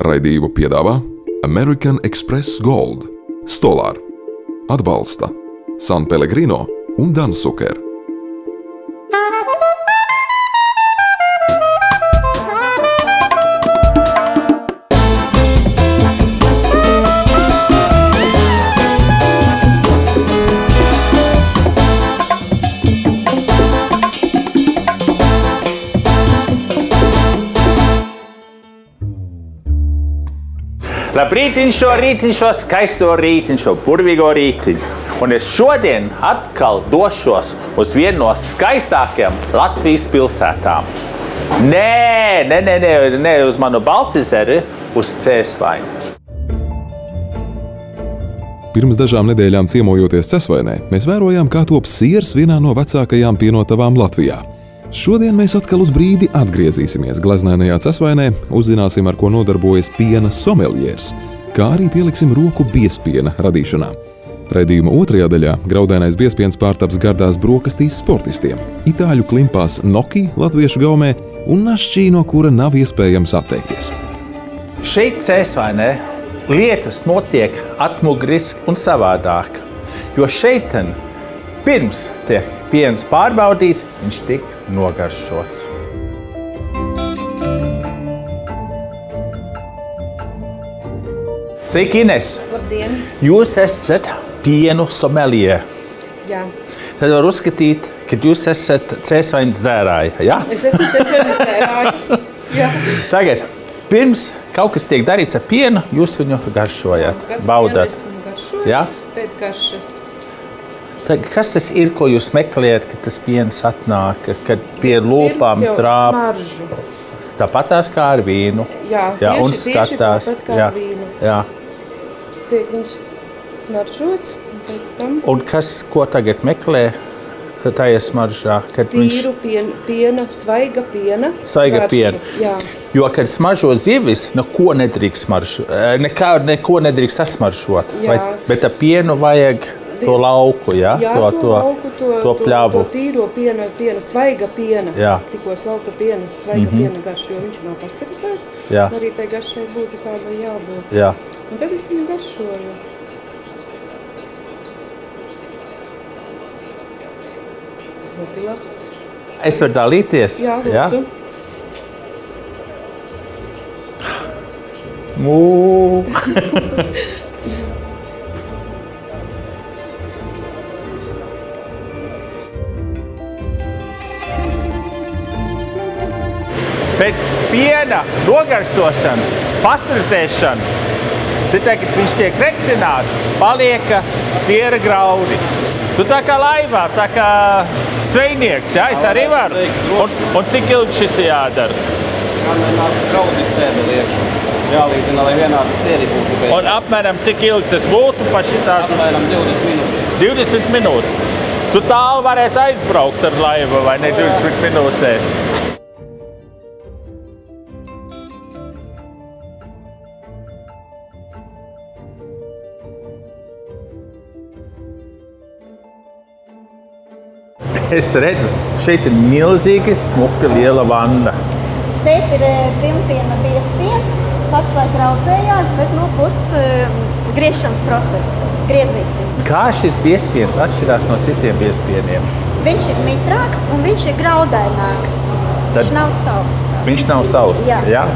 Raidījumu piedāvā American Express Gold, Stolar, atbalsta San Pellegrino un Dansuker. Labrītiņ šo skaisto rītiņu, šo burvīgo rītiņu. Un es šodien atkal došos uz vienu no skaistākajām Latvijas pilsētām. Nē, uz manu Baltizeri, uz Cēsvaini. Pirms dažām nedēļām ciemojoties Cēsvainē, mēs vērojām, kā top siers vienā no vecākajām pienotavām Latvijā. Šodien mēs atkal uz brīdi atgriezīsimies gleznainajā Cēsvainē, uzzināsim, ar ko nodarbojas piena someljērs, kā arī pieliksim roku biespiena radīšanā. Raidījuma otrajā daļā graudainais biespiens pārtaps gardās brokastīs sportistiem, itāļu klimpās Noki latviešu gaumē un našķī, no kura nav iespējams atteikties. Šeit Cēsvainē lietas notiek atmugriski un savādāk, jo šeiten pirms tiek piens pārbaudīts, viņš tik nogaršots. Sveiki, Ines! Labdien! Jūs esat pienu someljē. Jā. Tad var uzskatīt, ka jūs esat Cēsvainas dzērāja, ja? Es esmu Cēsvainas dzērāja. Jā. Tagad, pirms kaut kas tiek darīts ar pienu, jūs viņu garšojat, baudat. Ja? Pēc garšas. Tad, kas tas ir, ko jūs meklējat, kad tas piens atnāk, kad pie lūpām trāp? Smaržu. Tāpatās kā ar vīnu. Jā, un tieši skatās. tāpat kā ar vīnu. Jā. Tiek viņš smaržots un pēc tam Un kas, ko tagad meklē tajā smaržā? tīru piena, svaiga piena. Svaiga garšu. piena. Jā. Jo, kad smaržo zivis, neko nedrīkst neko nedrīkst sasmaržot. Jā. Bet ar pienu vajag to lauku, ja? Jā, to lauku, to pļavu. To tīro piena, svaiga piena. Jā. Tikko slauka piena, svaiga piena garšu, jo viņš nav pasterizēts. Jā. Arī tai garšai būtu tāda jābūt. Jā. Un tad es viņu garšoju. Ļoti labs. Es varu dalīties? Jā, lūdzu. Pēc piena nogaršošanas, pastrizēšanas, tad tagad viņš tiek rekcināts, palieka siera graudi. Tu tā kā laivā, tā kā zvejnieks, ja? Es arī varu. Un cik ilgi šis jādara? Nāk graudi pēda liekšu. Jālīdzina, lai vienādi sieri būtu pēda. Un apmēram cik ilgi tas būtu pa šitā? Apmēram 20 minūtes. 20 minūtes. Tu tālu varētu aizbraukt ar laivu, vai ne 20 minūtēs? Es redzu, šeit ir milzīga, smuka, liela vanna. Šeit ir pilnpiena biespiens, pašlaik raudzējās, bet griešanas procesa. Griezīsim. Kā šis biespiens atšķirās no citiem biespieniem? Viņš ir mitrāks un viņš ir graudaināks. Viņš nav savs. Viņš nav savs? Jā. Ja?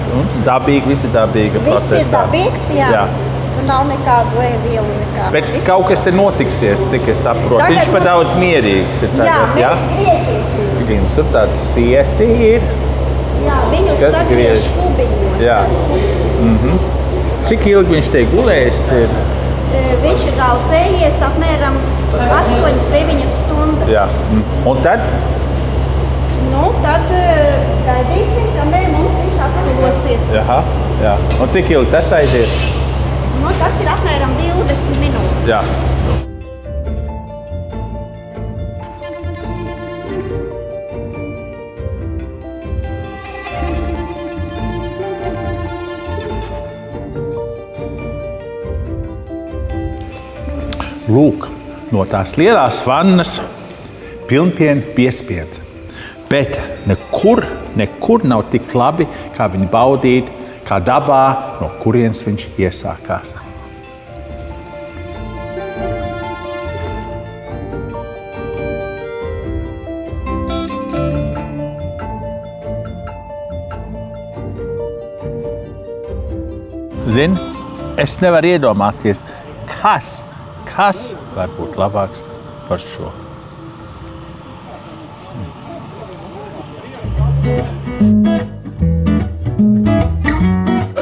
Dabīgi, visi dabīga procesā. Viss ir dabīgs, jā. Tur nav nekādu vielu, nekādu. Bet kaut kas te notiksies, cik es saprotu. Tagad Viņš pa daudz mierīgs ir tagad, jā? Mēs griezīsim. Tur tāds sieti ir. Jā, viņus Kas sagriež griež? kubiņos. Jā. Cik ilgi viņš te gulējis ir? Viņš ir raudzējies apmēram 8-9 stundas. Jā. Un tad? Tad gaidīsim, kamēr mums viņš atsulosies. Aha, jā. Un cik ilgi tas aizies? Tas ir apmēram 20 minūtes. Jā. Lūk, no tās lielās vannas pilnpiena biespiens. Bet nekur nav tik labi, kā viņu baudīt, kā dabā, no kurienes viņš iesākās. Zini, es nevaru iedomāties, kas var būt labāks par šo.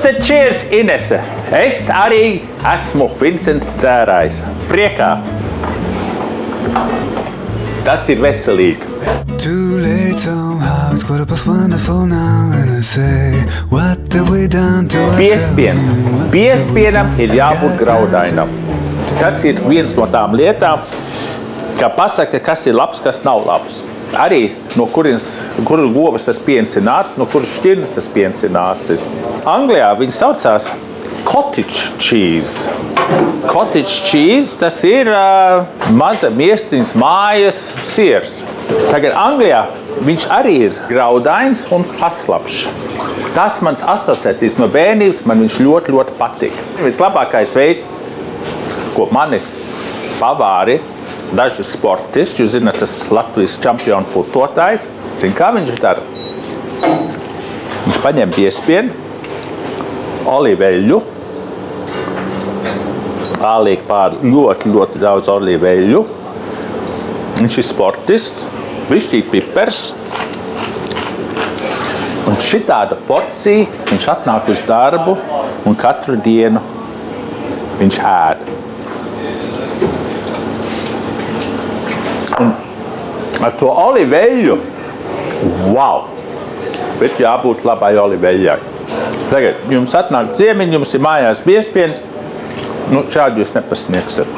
Tad cheers, Inese! Es arī esmu Vincenta dzērājs. Priekā! Tas ir veselīgi. Too late somehow, it's 1:15 now, and I say, what have we done to ourselves? Piespiens. Piespienam ir jābūt graudainam. Tas ir viens no tām lietām, kā pasaka, kas ir labs, kas nav labs. Arī no kuras govas tas piens ir nācis, no kuras šķirnes tas piens ir nācis. Anglijā viņi saucās cottage cheese. Cottage cheese, tas ir maza miestiņas mājas siers. Tagad Anglijā viņš arī ir graudains un paslapšs. Tas mans asociācijas no bērnības, man viņš ļoti, ļoti patīk. Vislabākais veids, ko mani pavāri, daži sportisti, jūs zināt, tas Latvijas čempionu pultotājs, zin, kā viņš dara? Viņš paņem piespienu, olīveļu, pārliek pāri ļoti, ļoti daudz olīveļu. Viņš ir sportists, bišķīt pipers. Un šitāda porcija viņš atnāk uz darbu un katru dienu viņš ēd. Un ar to olīveļu, wow! Bet jābūt labai olīveļai. Tagad jums atnāk ciemiņi, jums ir mājās biespiens, nu šādi jūs nepasniegsiet.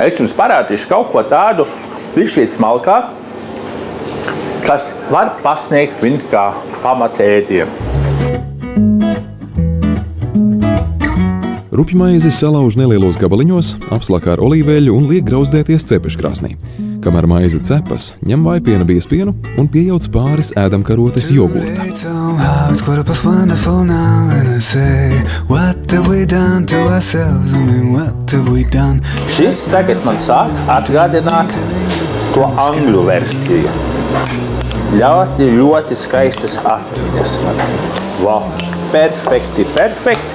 Es jums parādīšu kaut ko tādu, bišķīt smalkāk, kas var pasniegt viņu kā pamatēdienu. Rupjmaizi salauž nelielos gabaliņos, apslakā ar olīveļu un liek grauzdēties cepeškrāsnī. Kamēr maize cepas, ņem vaipiena biespienu un piejauc pāris ēdamkarotes jogurta. Šis tagad man sāk atgādināt to angļu versiju. Ļoti, ļoti skaistas atmiņas man. Wow, perfekti, perfekti.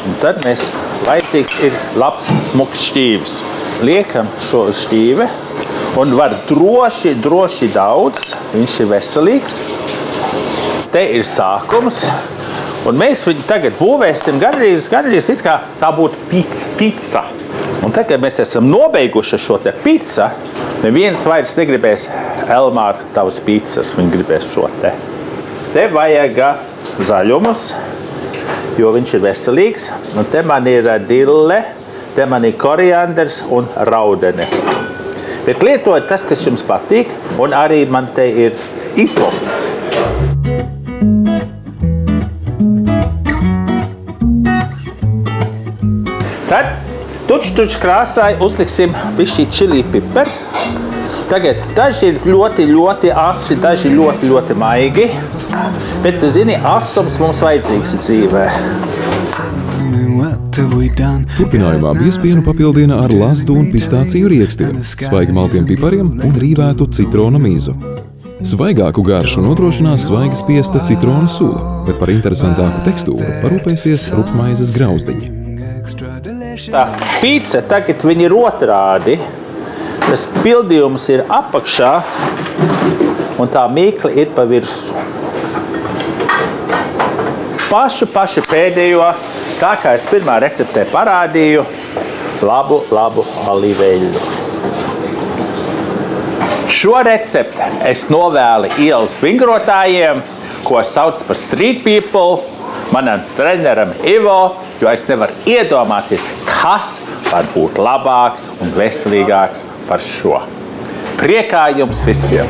Un tad mēs vajadzīgs ir labs smuks šķīvis. Liekam šo šķīvi un var droši daudz. Viņš ir veselīgs. Te ir sākums. Un mēs viņu tagad būvēsim gandrīz it kā tā būtu pizza. Un tagad, kad mēs esam nobeiguši šo te pizza, neviens vairs negribēs Elmār tavas pizzas, viņi gribēs šo te. Te vajag zaļumus, jo viņš ir veselīgs. Un te man ir dille, te man ir korianders un raudene. Bet lietojiet tas, kas jums patīk, un arī man te ir isops. Tad tuč krāsai uzliksim bišķi čili piper. Tagad daži ir ļoti, ļoti asi, daži ļoti, ļoti maigi. Bet, tu zini, asums mums vajadzīgs dzīvē. Turpinājumā biespienu papildina ar lazdu un pistāciju riekstiem, svaigi maltiem pipariem un rīvētu citrona mīzu. Svaigāku garšu nodrošinās svaigi spiesta citrona sula, bet par interesantāku tekstūru parūpēsies rupjmaizes grauzdiņi. Tā pīce tagad viņi ir otrādi. Tas pildījums ir apakšā un tā mīkla ir pa virsu. Pašu pēdējo, tā kā es pirmā receptē parādīju, labu olīveļu. Šo recepti es novēlu ielas vingrotājiem, ko sauc par street people, manam treneram Ivo, jo es nevaru iedomāties, kas var būt labāks un veselīgāks par šo. Priekā jums visiem!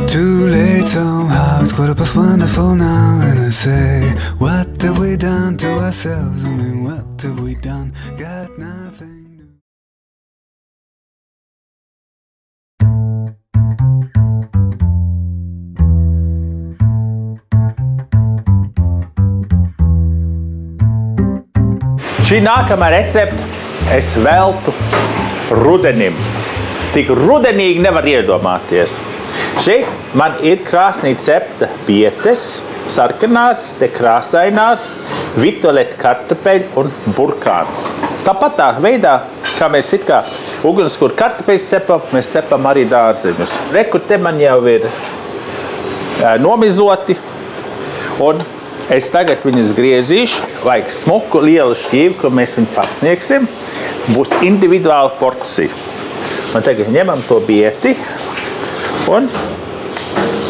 Too late somehow, it's 1:15 now, and I say, what have we done to ourselves. I mean, what have we done? Got nothing. Šī nākamā recepte es veltu rudenim. Tik rudenīgi nevar iedomāties. Šeit man ir krāsnī cepta bietes, sarkanās, te krāsainās, vitoleta kartupeļi un burkāns. Tāpat tā veidā, kā mēs it kā ugunskura kartupeļus cepam, mēs cepam arī dārzeņus. Reku te man jau ir nomizoti, un es tagad viņus griezīšu, vajag smuku lielu šķīvi, ko mēs viņu pasniegsim. Būs individuāla porcija. Un tagad ņemam to bieti un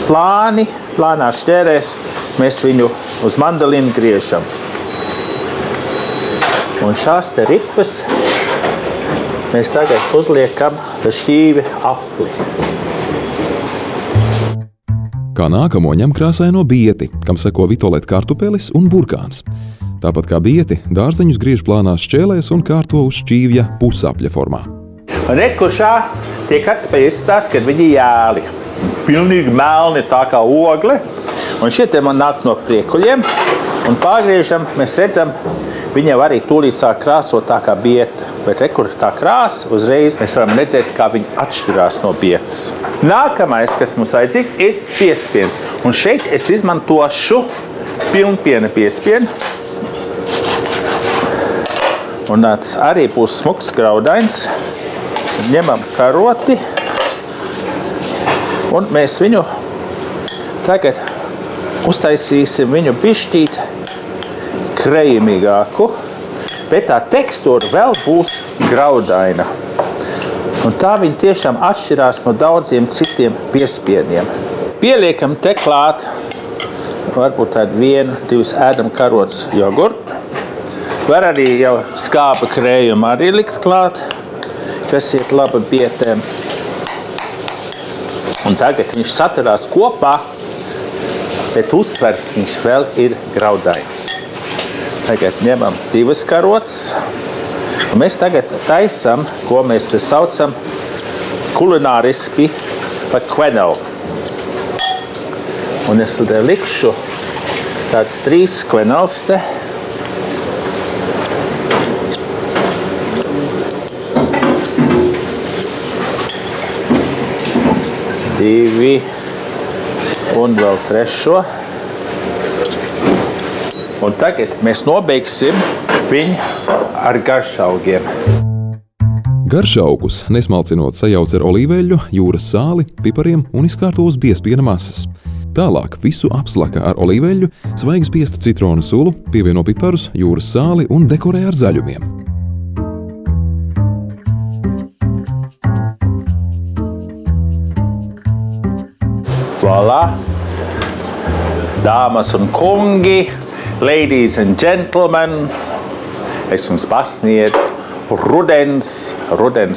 plānā šķērēs mēs viņu uz mandalinu griežam. Un šās te ripas mēs tagad uzliekam šķīvi apli. Kā nākamo ņem krāsaino bieti, kam seko vitoleta kartupelis un burkāns. Tāpat kā bieti, dārzeņus griež plānās šķēlēs un kārto uz šķīvja pusapļa formā. Un rekušā tie kartupeļi izstās, kad viņi jāli. Pilnīgi melni tā kā ogle. Un šie te man nāk no priekuļiem. Un pārgriežam, mēs redzam, viņi jau arī tūlīt sāk krāsot tā kā bieta. Bet rekur tā krāsa, uzreiz mēs varam redzēt, kā viņi atšķirās no bietas. Nākamais, kas mums vajadzīgs, ir piespiens. Un šeit es izmantošu pilnpiena piespienu. Un tas arī būs smuks graudains. Ņemam karoti. Un mēs viņu tagad uztaisīsim viņu bišķīt krējumīgāku. Bet tā tekstūra vēl būs graudaina. Un tā viņa tiešām atšķirās no daudziem citiem piespieniem. Pieliekam te klāt, varbūt tādu 1-2 ēdam karotus jogurtu. Var arī jau skāba krējumu arī likt klāt, kas iet labi bietēm. Un tagad viņš saturās kopā, bet uzsvers viņš vēl ir graudains. Tagad ņemam 2 karotes, un mēs tagad taisam, ko mēs saucam kulināriski par quenelle. Un es te likšu tāds 3 quenelles te. Divi un vēl 3. Un tagad mēs nobeigsim viņu ar garšaugiem. Garšaugus nesmalcinot sajauc ar olīveļu, jūras sāli, pipariem un izkārto uz biespiena masas. Tālāk visu apslaka ar olīveļu, svaigi spiestu citronu sulu, pievieno piparus, jūras sāli un dekorē ar zaļumiem. Voilà! Dāmas un kungi! Ladies and gentlemen, es jums pasniedzu rudens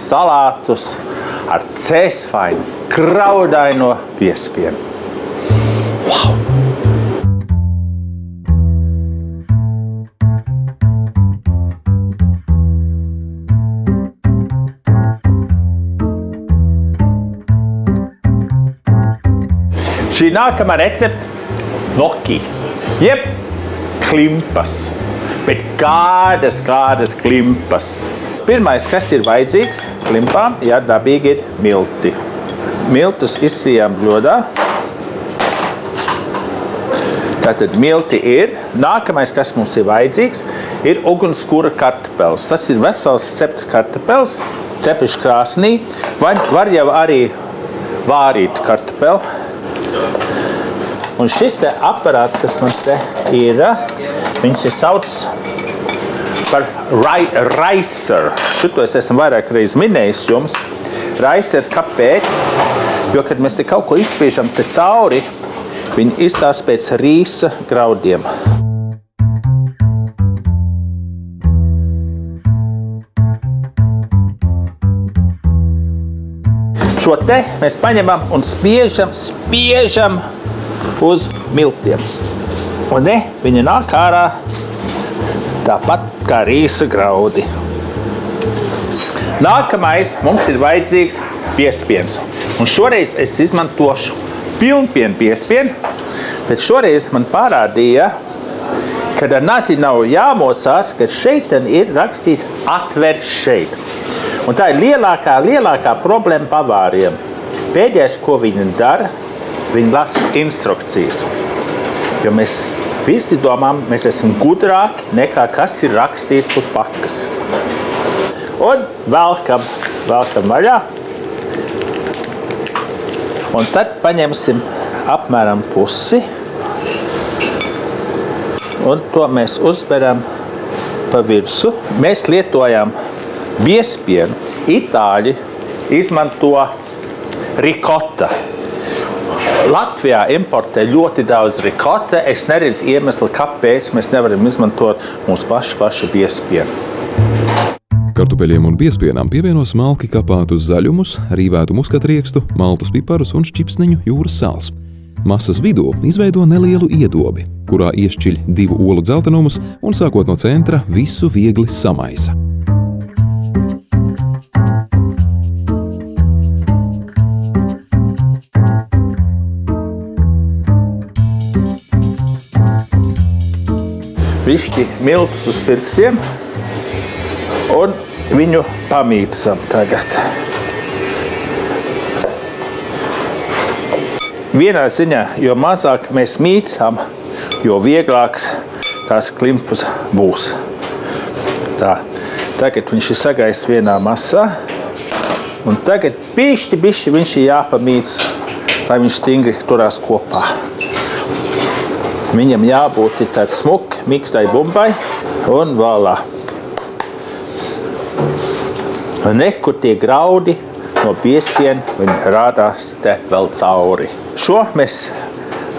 salātus ar cēsvainu graudaino piespienu. Wow! Šī nākamā recepte gnocchi, jeb klimpas, bet kādas klimpas. Pirmais, kas ir vajadzīgs klimpām, jā, dabīgi ir milti. Miltus izsijām bļodā. Tātad milti ir. Nākamais, kas mums ir vajadzīgs, ir ugunskura kartupeļs. Tas ir vesels cepts kartupeļs, cepuši krāsnī. Var jau arī vārīt kartupeļu. Un šis te aparāts, kas man te ir, viņš ir sauc par ricer. Šito es esmu vairāk reiz minējis jums. Ricers kāpēc? Jo, kad mēs te kaut ko izspiežam te cauri, viņi izstās pēc rīsa graudiem. Šo te mēs paņemam un spiežam uz miltiem. Un viņa nāk ārā Tāpat kā rīsa graudi. Nākamais mums ir vajadzīgs piespiens. Un šoreiz es izmantošu pilnpienu piespienu, bet šoreiz man parādīja, kad ar nazi nav jāmocās, ka šeit ir rakstīts atver šeit. Un tā ir lielākā problēma pavāriem. Pēdējais, ko viņi dara, viņi lasa instrukcijas. Jo mēs visi domājam, mēs esam gudrāki nekā kas ir rakstīts uz pakas. Un velkam vaļā. Un tad paņemsim apmēram pusi. Un to mēs uzberam pa virsu. Mēs lietojam biespienu. Itāļi izmanto rikota. Latvijā importē ļoti daudz rikota. Es neredzu iemeslu, kāpēc mēs nevaram izmantot mūsu pašu biespienu. Kartupeļiem un biespienām pievieno smalki kapātus zaļumus, rīvētu muskatriekstu, maltus piparus un šķipsniņu jūras sāls. Masas vidū izveido nelielu iedobi, kurā iešķiļ 2 olu dzeltenumus un sākot no centra visu viegli samaisa. Višķi miltus uz pirkstiem un viņu pamīcam tagad. Vienā ziņā, jo mazāk mēs mīcam, jo vieglāks tās klimpus būs. Tā. Tagad viņš ir sagaists vienā masā. Un tagad bišķi viņš ir jāpamīc, lai viņš stingri turās kopā. Viņam jābūt tāds smuki, mikstai bumbai un voilà. Un nekur tie graudi no biespiena, viņi rādās te vēl cauri. Šo mēs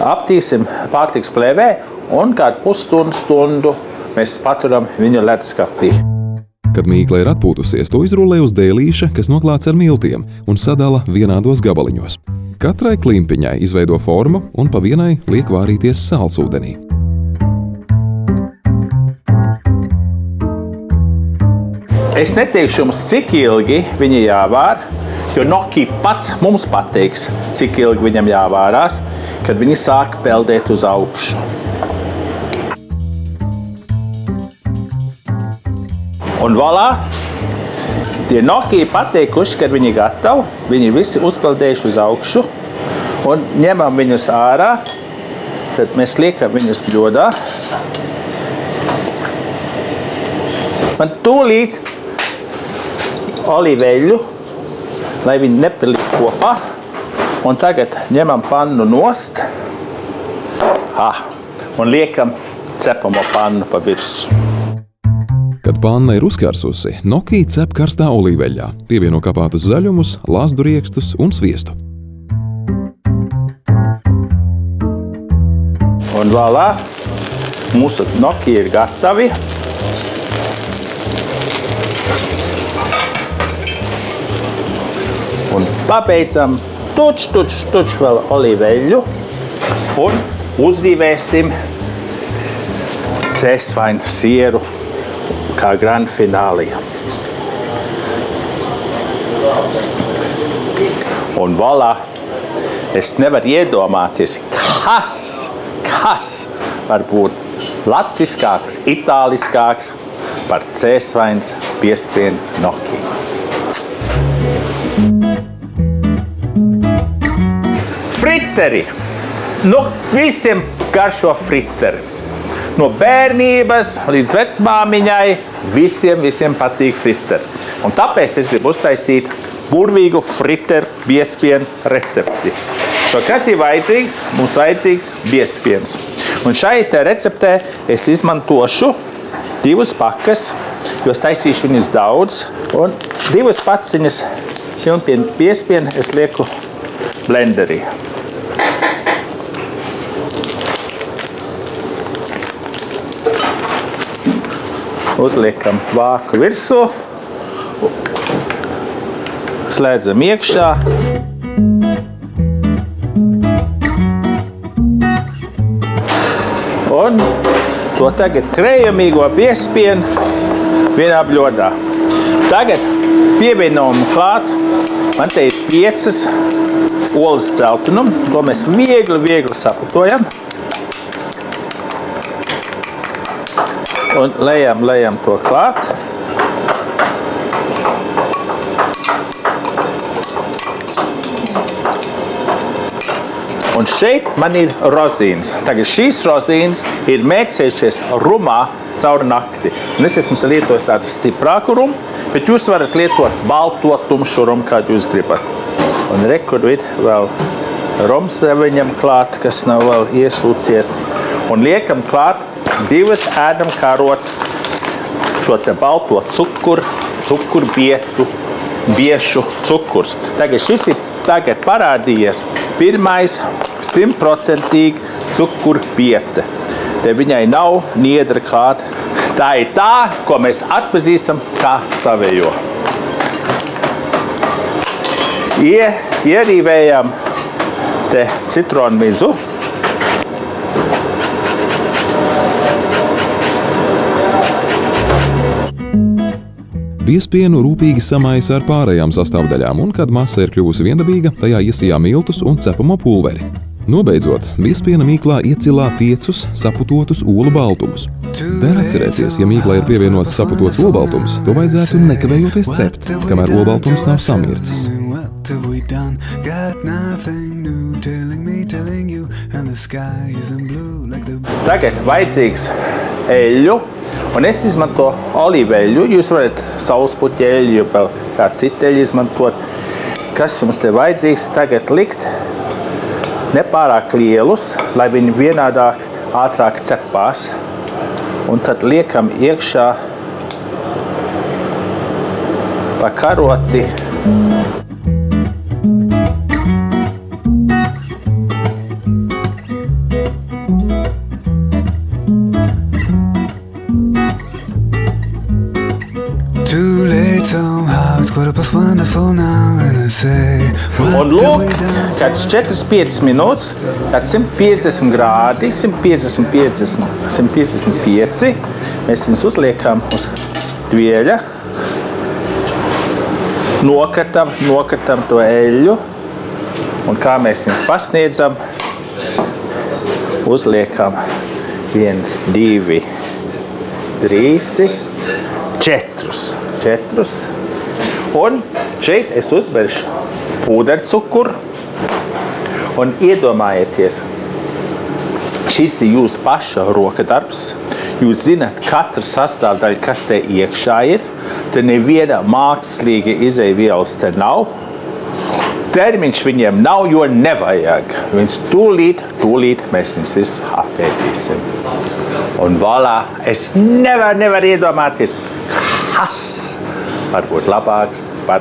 aptīsim pārtiks plēvē un kādu pusstundu mēs paturam viņu ledskapī. Kad mīkla ir atpūtusies, to izrullē uz dēlīša, kas noklāts ar miltiem un sadala vienādos gabaliņos. Katrai klimpiņai izveido formu un pa vienai liek vārīties sālsūdenī. Es neteikšu jums, cik ilgi viņi jāvār, jo Noki pats mums pateiks, cik ilgi viņam jāvārās, kad viņi sāk peldēt uz augšu. Un voilà, tie Noki pateikuši, kad viņi gatavi, viņi visi uzpeldējuši uz augšu un ņemam viņus ārā, tad mēs liekam viņus bļodā. Man tūlīt olīveļu, lai viņi nepilīk kopā. Un tagad ņemam pannu nost un liekam cepamo pannu pa virsu. Kad panna ir uzkarsusi, Noki cep karstā olīveļā, pievieno kapātus zaļumus, lazdu riekstus un sviestu. Un voilà, mūsu Noki ir gatavi. Un pabeidzam tuč vēl olīveļu un uzdīvēsim cēsvainu sieru kā grand finālī. Un voilà, es nevaru iedomāties, kas var būt latviskāks, itāliskāks par cēsvainas biespienu Noki. Friteri. Visiem garšo friteri. No bērnības līdz vecmāmiņai visiem patīk friteri. Un tāpēc es gribu uztaisīt burvīgu friteru biespienu recepti. To, kas ir vajadzīgs? Mums vajadzīgs biespiens. Un šai receptē es izmantošu 2 pakas, jo taisīšu viņus daudz. Un 2 paciņas pilnpienu biespienu es lieku blenderī. Uzliekam vāku virsū, slēdzam iekšā. Un to tagad krējamīgo biezpienu vienā bļodā. Tagad pievienojam klāt, man te ir 5 olas dzeltenumu, to mēs viegli saputojam. Un lejam to klāt. Un šeit man ir rozīnes. Tagad šīs rozīnes ir mēksējušies rumā caur nakti. Un es esmu lietojis tādu stiprāku rumu, bet jūs varat lietot balto tumšu rumu, kādu jūs gribat. Un rekur ir vēl rums viņam klāt, kas nav vēl iesūcies. Un liekam klāt 2 ēdamkarotes šo te balto biešu cukurs. Tagad šis ir parādījies pirmais 100% cukurbiete. Te viņai nav niedra klāt. Tā ir tā, ko mēs atpazīstam kā savējo. Ierīvējam te citronu mizu. Biezpienu rūpīgi samaisa ar pārējām sastāvdaļām, un, kad masa ir kļuvusi viendabīga, tajā iesijā miltus un cepamo pulveri. Nobeidzot, biezpiena mīklā iecilā 5 saputotus olu baltumus. Der atcerēties, ja mīklā ir pievienots saputots olbaltums, to vajadzētu nekavējoties cept, kamēr olbaltums nav samircis. Tagad vajadzīgs eļļu, un es izmanto olīveļļu. Jūs varat saulespuķu eļļu, vēl kādu citu eļļu izmantot. Kas jums te vajadzīgs tagad likt? Nepārāk lielus, lai viņi vienādāk ātrāk cepās. Un tad liekam iekšā pa karoti. Un lūk, kad 4-5 minūtes, kad 150 grādi, 155, mēs viņus uzliekam uz dvieļa, nokartam to eļļu, un kā mēs viņus pasniedzam, uzliekam 1, 2, 3, 4. Un šeit es uzveršu pūdercukuru un iedomājieties, šis ir jūsu paša rokadarbs. Jūs zināt katru sastāvdaļu, kas te iekšā ir. Te neviena mākslīga izejvielas te nav. Termiņš viņiem nav, jo nevajag. Viņš tūlīt mēs viņus visu apētīsim. Un voilà, es nevaru iedomāties, kas var būt labāks par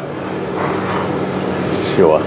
šo.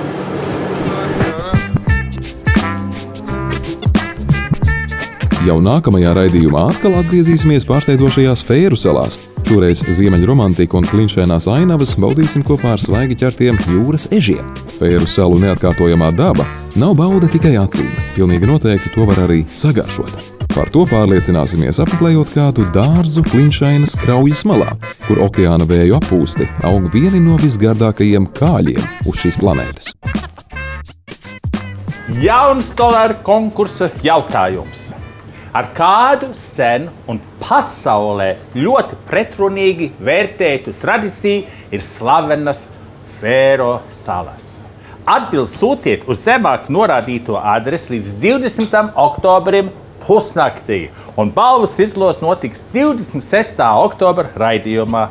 Jau nākamajā raidījumā atkal atgriezīsimies pārsteidzošajās Fēru salās. Šoreiz ziemeļromantika un klinšēnās ainavas baudīsim kopā ar svaigi ķertiem jūras ežiem. Fēru salu neatkārtojamā daba nav bauda tikai acīm. Pilnīgi noteikti to var arī sagaršot. Par to pārliecināsimies apmeklējot kādu dārzu klinšainas kraujas malā, kur okeāna vēju appūsti aug vieni no visgardākajiem kāļiem uz šīs planētas. Jauns dolāru konkursa jautājums. Ar kādu senu un pasaulē ļoti pretrunīgi vērtētu tradīciju ir slavenas Fēro salas? Atbildes sūtiet uz zemāk norādīto adresi līdz 20. oktobrim pusnaktī, un balvas izlos notiks 26. oktobra raidījumā.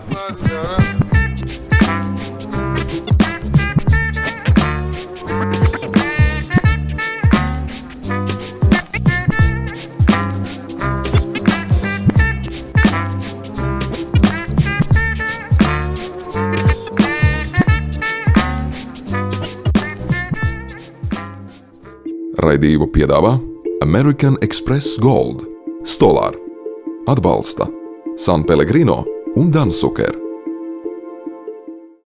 Raidījumu piedāvā American Express Gold, Stolar, atbalsta San Pellegrino un Dansuker.